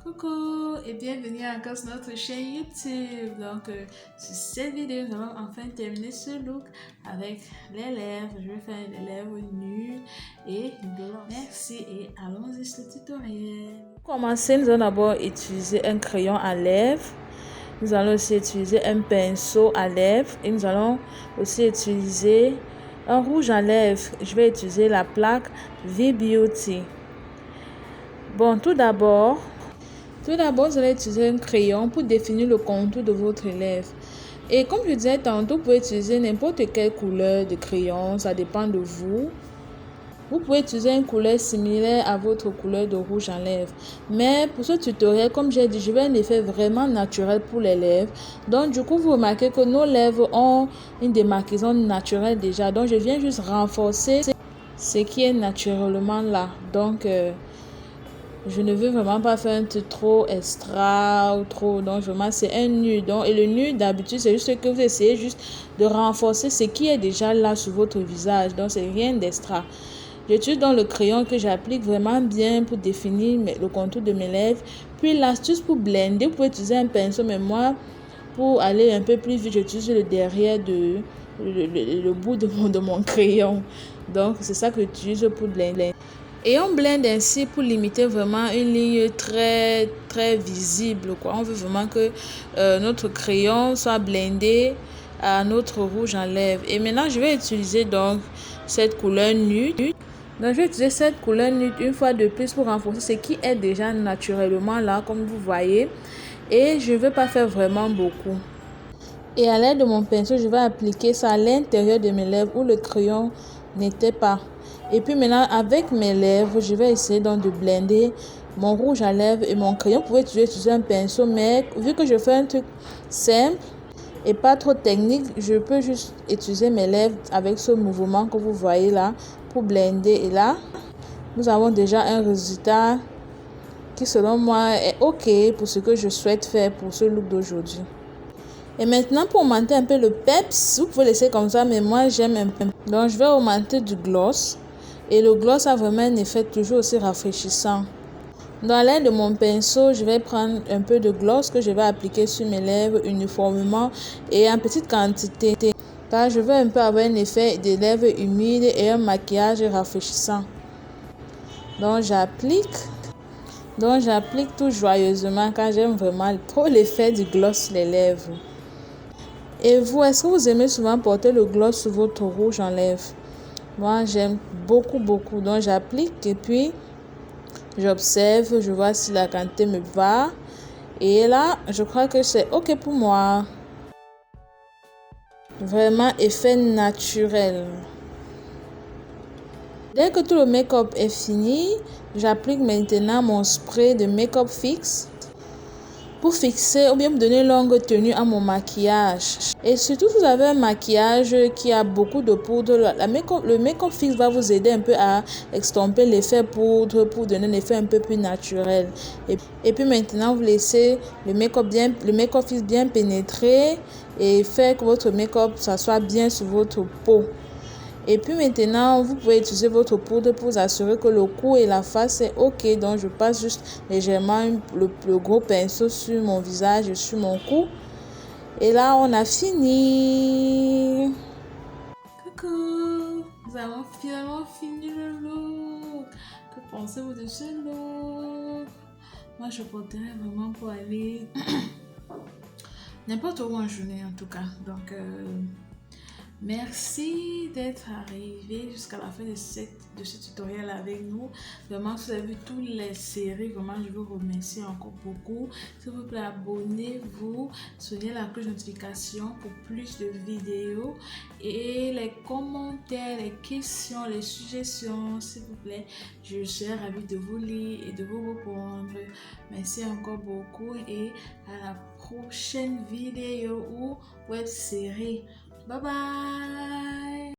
Coucou et bienvenue encore sur notre chaîne YouTube. Sur cette vidéo, nous allons enfin terminer ce look avec les lèvres. Je vais faire les lèvres nues et blanches. Merci et allons-y sur le tutoriel. Pour commencer, nous allons d'abord utiliser un crayon à lèvres. Nous allons aussi utiliser un pinceau à lèvres et nous allons aussi utiliser un rouge à lèvres. Je vais utiliser la plaque V-Beauty. Bon, tout d'abord, vous allez utiliser un crayon pour définir le contour de votre lèvre. Et comme je disais tantôt, vous pouvez utiliser n'importe quelle couleur de crayon, ça dépend de vous. Vous pouvez utiliser une couleur similaire à votre couleur de rouge à lèvres. Mais pour ce tutoriel, comme j'ai dit, je vais un effet vraiment naturel pour les lèvres. Donc du coup, vous remarquez que nos lèvres ont une démarcation naturelle déjà. Donc je viens juste renforcer ce qui est naturellement là. Je ne veux vraiment pas faire un truc trop extra ou trop. Donc, vraiment, c'est un nu. Et le nu, d'habitude, c'est juste que vous essayez juste de renforcer ce qui est déjà là sur votre visage. Donc, c'est rien d'extra. J'utilise donc le crayon que j'applique vraiment bien pour définir le contour de mes lèvres. Puis, l'astuce pour blender, vous pouvez utiliser un pinceau, mais moi, pour aller un peu plus vite, j'utilise le derrière le bout de mon crayon. Donc, c'est ça que j'utilise pour blender. Et on blende ainsi pour limiter vraiment une ligne très très visible, quoi. On veut vraiment que notre crayon soit blendé à notre rouge en lèvres. Et maintenant, je vais utiliser donc cette couleur nude. Donc, je vais utiliser cette couleur nude une fois de plus pour renforcer ce qui est déjà naturellement là, comme vous voyez. Et je ne veux pas faire vraiment beaucoup. Et à l'aide de mon pinceau, je vais appliquer ça à l'intérieur de mes lèvres où le crayon n'était pas. Et puis maintenant, avec mes lèvres, je vais essayer donc de blender mon rouge à lèvres et mon crayon. Vous pouvez utiliser un pinceau, mais vu que je fais un truc simple et pas trop technique, je peux juste utiliser mes lèvres avec ce mouvement que vous voyez là pour blender. Et là, nous avons déjà un résultat qui selon moi est OK pour ce que je souhaite faire pour ce look d'aujourd'hui. Et maintenant, pour augmenter un peu le peps, vous pouvez laisser comme ça, mais moi j'aime un peu. Donc je vais augmenter du gloss. Et le gloss a vraiment un effet toujours aussi rafraîchissant. Dans l'aide de mon pinceau, je vais prendre un peu de gloss que je vais appliquer sur mes lèvres uniformément et en petite quantité. Car je veux un peu avoir un effet des lèvres humides et un maquillage rafraîchissant. Donc j'applique tout joyeusement car j'aime vraiment trop l'effet du gloss sur les lèvres. Et vous, est-ce que vous aimez souvent porter le gloss sur votre rouge en lèvres? Moi, j'aime beaucoup. Donc, j'applique et puis j'observe, je vois si la quantité me va. Et là, je crois que c'est OK pour moi. Vraiment, effet naturel. Dès que tout le make-up est fini, j'applique maintenant mon spray de make-up fixe pour fixer ou bien me donner une longue tenue à mon maquillage. Et surtout, si vous avez un maquillage qui a beaucoup de poudre, le make-up fixe va vous aider un peu à estomper l'effet poudre pour donner un effet un peu plus naturel. Et puis maintenant, vous laissez le make-up fixe bien pénétrer et faire que votre make-up s'assoie bien sur votre peau. Et puis maintenant, vous pouvez utiliser votre poudre pour vous assurer que le cou et la face est OK. Donc, je passe juste légèrement le gros pinceau sur mon visage et sur mon cou. Et là, on a fini. Coucou! Nous avons finalement fini le look. Que pensez-vous de ce look? Moi, je porterai vraiment pour aller n'importe où en journée, en tout cas. Merci d'être arrivé jusqu'à la fin de ce tutoriel avec nous. Vraiment, si vous avez vu toutes les séries, vraiment, je vous remercie encore beaucoup. S'il vous plaît, abonnez-vous, soignez la cloche de notification pour plus de vidéos. Et les commentaires, les questions, les suggestions, s'il vous plaît, je serai ravie de vous lire et de vous répondre. Merci encore beaucoup et à la prochaine vidéo ou web série. Bye bye.